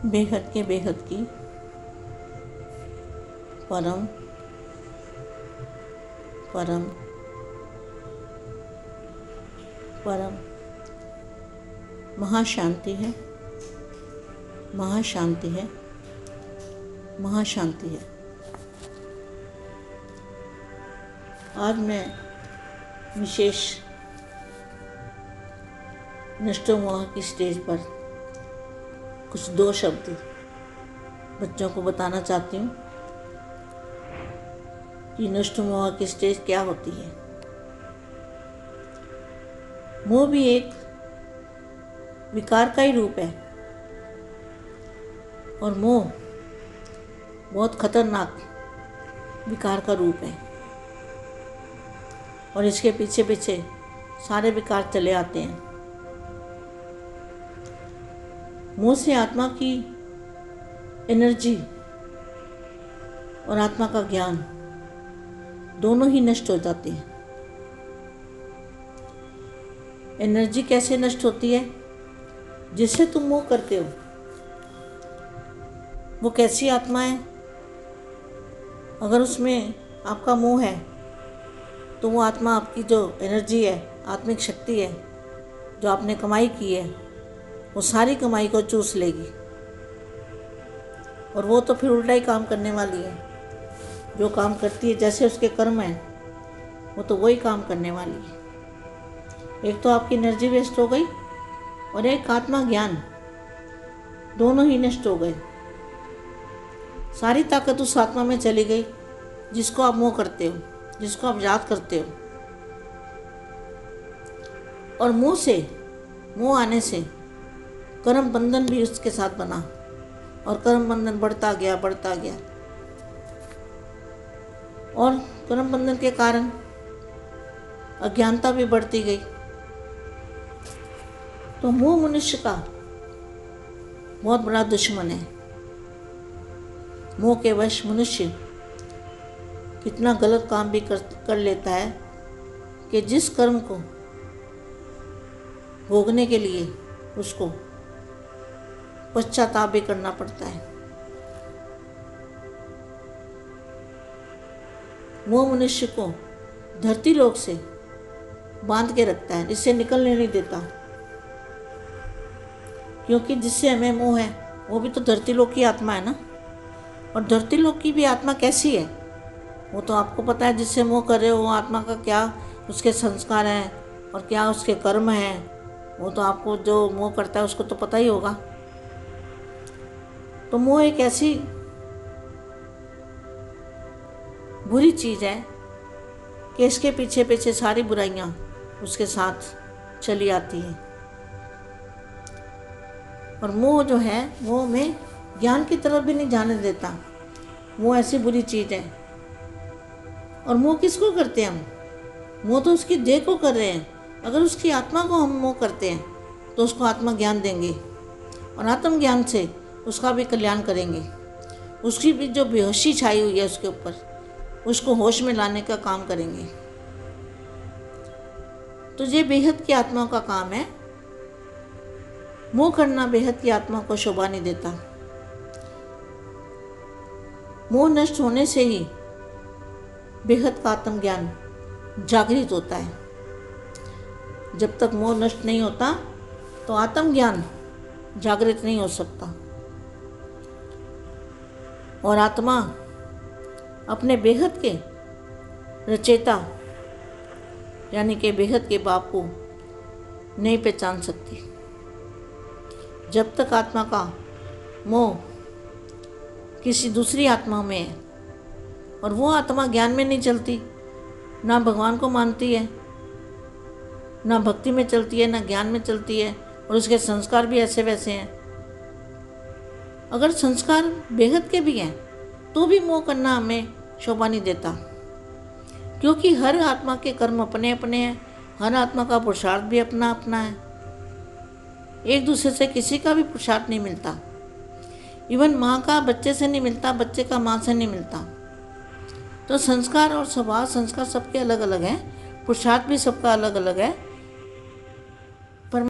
बेहद के बेहद की परम परम परम महाशांति है, महाशांति है, महाशांति है। आज मैं विशेष नष्टोमोह की स्टेज पर कुछ 2 शब्द बच्चों को बताना चाहती हूँ कि नष्टोमोह की स्टेज क्या होती है। मोह भी एक विकार का ही रूप है और मोह बहुत खतरनाक विकार का रूप है और इसके पीछे पीछे सारे विकार चले आते हैं। मोह से आत्मा की एनर्जी और आत्मा का ज्ञान दोनों ही नष्ट हो जाते हैं। एनर्जी कैसे नष्ट होती है? जिससे तुम मोह करते हो वो कैसी आत्मा है? अगर उसमें आपका मोह है तो वो आत्मा आपकी जो एनर्जी है, आत्मिक शक्ति है, जो आपने कमाई की है, वो सारी कमाई को चूस लेगी और वो तो फिर उल्टा ही काम करने वाली है। जो काम करती है, जैसे उसके कर्म हैं, वो तो वही काम करने वाली है। एक तो आपकी एनर्जी वेस्ट हो गई और एक आत्मा ज्ञान, दोनों ही नष्ट हो गए। सारी ताकत उस आत्मा में चली गई जिसको आप मोह करते हो, जिसको आप याद करते हो। और मोह आने से कर्म बंधन भी उसके साथ बना और कर्म बंधन बढ़ता गया और कर्म बंधन के कारण अज्ञानता भी बढ़ती गई। तो मोह मनुष्य का बहुत बड़ा दुश्मन है। मोह के वश मनुष्य कितना गलत काम भी कर लेता है कि जिस कर्म को भोगने के लिए उसको पश्चाताप भी करना पड़ता है। मोह मनुष्य को धरती लोक से बांध के रखता है, इससे निकलने नहीं देता। क्योंकि जिससे हमें मोह है वो भी तो धरती लोक की आत्मा है ना। और धरती लोक की भी आत्मा कैसी है वो तो आपको पता है। जिससे मोह कर रहे हो वो आत्मा का क्या उसके संस्कार हैं और क्या उसके कर्म हैं, वो तो आपको जो मोह करता है उसको तो पता ही होगा। तो मोह एक ऐसी बुरी चीज़ है कि इसके पीछे पीछे सारी बुराइयां उसके साथ चली आती हैं। और मोह जो है वो हमें ज्ञान की तरफ भी नहीं जाने देता। मोह ऐसी बुरी चीज़ है। और मोह किसको करते हैं हम? मोह तो उसकी देह को कर रहे हैं। अगर उसकी आत्मा को हम मोह करते हैं तो उसको आत्मा ज्ञान देंगे और आत्म ज्ञान से उसका भी कल्याण करेंगे। उसकी भी जो बेहोशी छाई हुई है उसके ऊपर, उसको होश में लाने का काम करेंगे। तो ये बेहद की आत्मा का काम है। मोह करना बेहद की आत्मा को शोभा नहीं देता। मोह नष्ट होने से ही बेहद का आत्म ज्ञान जागृत होता है। जब तक मोह नष्ट नहीं होता तो आत्म ज्ञान जागृत नहीं हो सकता। और आत्मा अपने बेहद के रचेता यानी कि बेहद के बाप को नहीं पहचान सकती। जब तक आत्मा का मोह किसी दूसरी आत्मा में है और वो आत्मा ज्ञान में नहीं चलती, ना भगवान को मानती है, ना भक्ति में चलती है, ना ज्ञान में चलती है, और उसके संस्कार भी ऐसे वैसे हैं। अगर संस्कार बेहद के भी हैं तो भी मोह करना हमें शोभा नहीं देता। क्योंकि हर आत्मा के कर्म अपने अपने हैं, हर आत्मा का पुरुषार्थ भी अपना अपना है। एक दूसरे से किसी का भी पुरुषार्थ नहीं मिलता। इवन माँ का बच्चे से नहीं मिलता, बच्चे का माँ से नहीं मिलता। तो संस्कार और स्वभाव संस्कार सबके अलग अलग हैं, पुरुषार्थ भी सबका अलग अलग है।